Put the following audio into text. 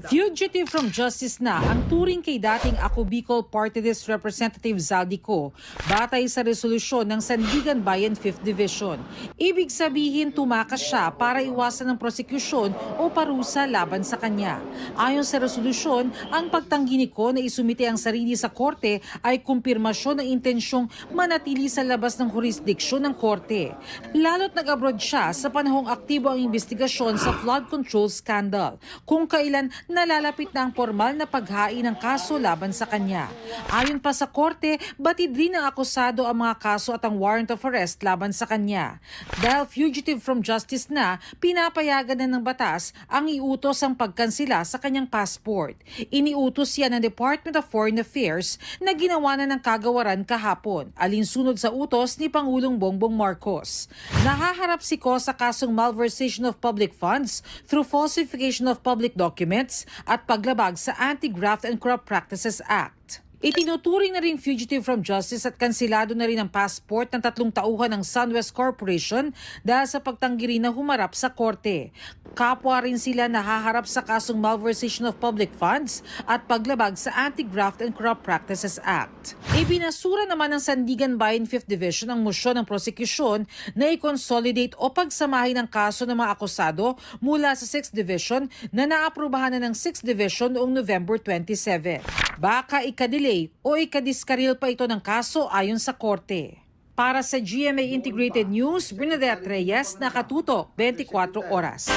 Fugitive from justice na ang turing kay dating Ako Bicol Party List Representative Zaldico batay sa resolusyon ng Sandigan Bayan 5th Division. Ibig sabihin tumakas siya para iwasan ng prosekusyon o parusa laban sa kanya. Ayon sa resolusyon, ang pagtanggi ni Ko na isumite ang sarili sa korte ay kumpirmasyon ng intensyong manatili sa labas ng jurisdiksyon ng korte. Lalo't nag-abroad siya sa panahong aktibo ang investigasyon sa flood control scandal, kung kailan nalalapit na ang formal na paghain ng kaso laban sa kanya. Ayon pa sa korte, batid rin ng akusado ang mga kaso at ang warrant of arrest laban sa kanya. Dahil fugitive from justice na, pinapayagan na ng batas ang iutos ang pagkansila sa kanyang passport. Iniutos yan ng Department of Foreign Affairs na ginawa na ng kagawaran kahapon, alinsunod sa utos ni Pangulong Bongbong Marcos. Nahaharap si Ko sa kasong malversation of public funds through falsification of public documents at paglabag sa Anti-Graft and Corrupt Practices Act. Itinuturing na rin fugitive from justice at kansilado na rin ang passport ng 3 tauhan ng SunWest Corporation dahil sa pagtanggi rin na humarap sa korte. Kapwa rin sila nahaharap sa kasong malversation of public funds at paglabag sa Anti-Graft and Corrupt Practices Act. Ibinasura naman ng Sandigan Bayan 5th Division ang mosyon ng prosekusyon na i-consolidate o pagsamahin ang kaso ng mga akusado mula sa 6th Division na naaprubahan na ng 6th Division noong November 27. Baka ikadelay o ikadiskaril pa ito ng kaso ayon sa korte. Para sa GMA Integrated News, Bernadette Reyes, Nakatutok, 24 Oras.